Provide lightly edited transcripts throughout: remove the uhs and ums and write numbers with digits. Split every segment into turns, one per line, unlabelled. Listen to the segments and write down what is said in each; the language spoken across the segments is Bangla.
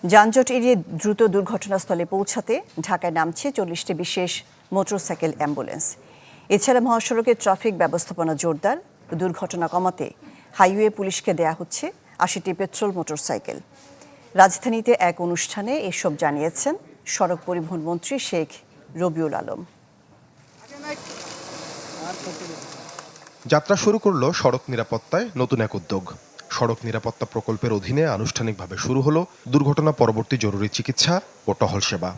যানজট এড়িয়ে দ্রুত দুর্ঘটনাস্থলে পৌঁছাতে ঢাকায় নামছে 40টি বিশেষ মোটরসাইকেল অ্যাম্বুলেন্স। এছাড়া মহাসড়কে ট্রাফিক ব্যবস্থাপনা জোরদার, দুর্ঘটনা কমাতে হাইওয়ে পুলিশকে দেয়া হচ্ছে 80টি পেট্রোল মোটরসাইকেল। রাজধানীতে এক অনুষ্ঠানে এসব জানিয়েছেন সড়ক পরিবহন মন্ত্রী শেখ রবিউল আলম।
যাত্রা শুরু করল সড়ক নিরাপত্তায় নতুন এক উদ্যোগ। সড়ক নিরাপত্তা প্রকল্পের অধীনে আনুষ্ঠানিকভাবে শুরু হলো দুর্ঘটনা পরবর্তী জরুরি চিকিৎসা ও টহল সেবা।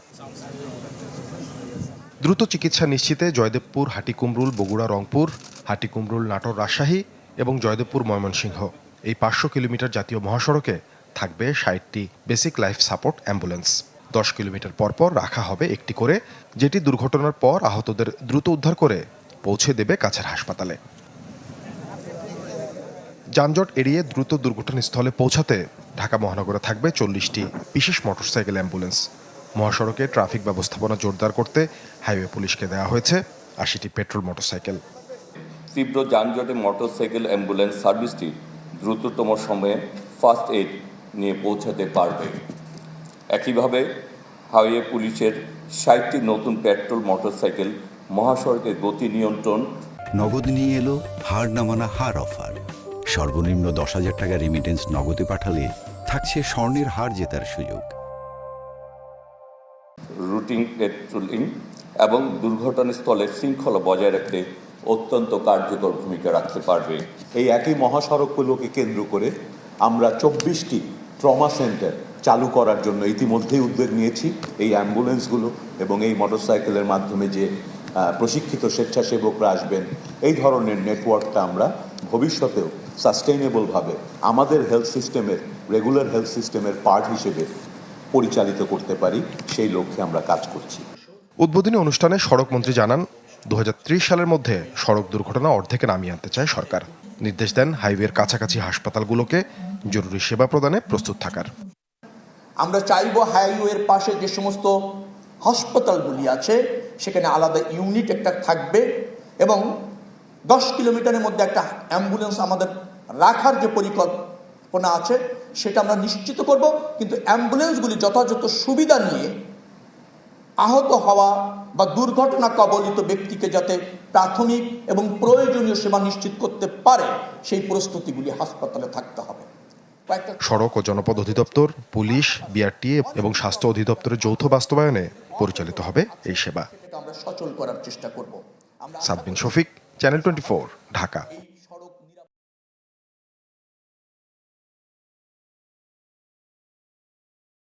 দ্রুত চিকিৎসা নিশ্চিতে জয়দেবপুর, হাটিকুমরুল, বগুড়া, রংপুর, হাটিকুমরুল, নাটোর, রাজশাহী এবং জয়দেবপুর, ময়মনসিংহ এই 500 কিলোমিটার জাতীয় মহাসড়কে থাকবে 60টি basic life support ambulance. 10 kilometre পর রাখা হবে একটি করে, যেটি দুর্ঘটনার পর আহতদের দ্রুত উদ্ধার করে পৌঁছে দেবে কাছের হাসপাতালে। যানজট এড়িয়ে দ্রুত দুর্ঘটনাস্থলে পৌঁছাতে ঢাকা মহানগরে থাকবে 40টি বিশেষ মোটরসাইকেল অ্যাম্বুলেন্স। মহাসড়কে ট্রাফিক ব্যবস্থাপনা জোরদার করতে হাইওয়ে পুলিশকে দেওয়া হয়েছে 80টি পেট্রোল মোটরসাইকেল।
তীব্র যানজটে মোটরসাইকেল অ্যাম্বুলেন্স সার্ভিসটি দ্রুততম সময়ে ফার্স্ট এইড নিয়ে পৌঁছাতে পারবে। একইভাবে হাইওয়ে পুলিশের 60টি নতুন পেট্রোল মোটরসাইকেল মহাসড়কের গতি নিয়ন্ত্রণ।
নগদ নিয়ে এলো হার না মানা হার অফার। সর্বনিম্ন 10,000 টাকা রেমিটেন্স নগদে পাঠালে থাকছে স্বর্ণের হার জেতার সুযোগ।
রুটিন পেট্রোলিং এবং দুর্ঘটনাস্থলে শৃঙ্খলা বজায় রাখতে অত্যন্ত কার্যকর ভূমিকা রাখতে পারবে।
এই একই মহাসড়কগুলোকে কেন্দ্র করে আমরা 24টি ট্রমা সেন্টার চালু করার জন্য ইতিমধ্যেই উদ্যোগ নিয়েছি। এই অ্যাম্বুলেন্সগুলো এবং এই মোটরসাইকেলের মাধ্যমে যে প্রশিক্ষিত স্বেচ্ছাসেবকরা আসবেন, এই ধরনের নেটওয়ার্কটা আমরা ভবিষ্যতেও সাস্টেইনেবলভাবে আমাদের হেলথ সিস্টেমের, রেগুলার হেলথ সিস্টেমের পার্ট হিসেবে পরিচালিত করতে পারি, সেই লক্ষ্যে আমরা কাজ করছি।
উদ্বোধনী অনুষ্ঠানে সড়ক মন্ত্রী জানান, 2030 সালের মধ্যে সড়ক দুর্ঘটনা অর্ধেকে নামিয়ে আনতে চায় সরকার। নির্দেশ দেন হাইওয়ের কাছাকাছি হাসপাতালগুলোকে জরুরি সেবা প্রদানে প্রস্তুত থাকার।
আমরা চাইব হাইওয়ের পাশে যে সমস্ত হাসপাতালগুলি আছে সেখানে আলাদা ইউনিট একটা থাকবে এবং 10 কিলোমিটারের মধ্যে একটা অ্যাম্বুলেন্স আমাদের রাখার যে পরিকল্পনা আছে সেটা আমরা নিশ্চিত করব। কিন্তু অ্যাম্বুলেন্সগুলি যথাযথ সুবিধা নিয়ে আহত হওয়া বা দুর্ঘটনা কবলিত ব্যক্তিকে যাতে প্রাথমিক এবং প্রয়োজনীয় সেবা নিশ্চিত করতে পারে সেই প্রস্তুতিগুলি হাসপাতালে থাকতে হবে।
সড়ক ও জনপদ অধিদপ্তর, পুলিশ, বিআরটিএ এবং স্বাস্থ্য অধিদপ্তরের যৌথ বাস্তবায়নে পরিচালিত হবে এই সেবা।
আমরা সচল করার চেষ্টা করব।
সাদবিন শফিক, চ্যানেল 24, ঢাকা।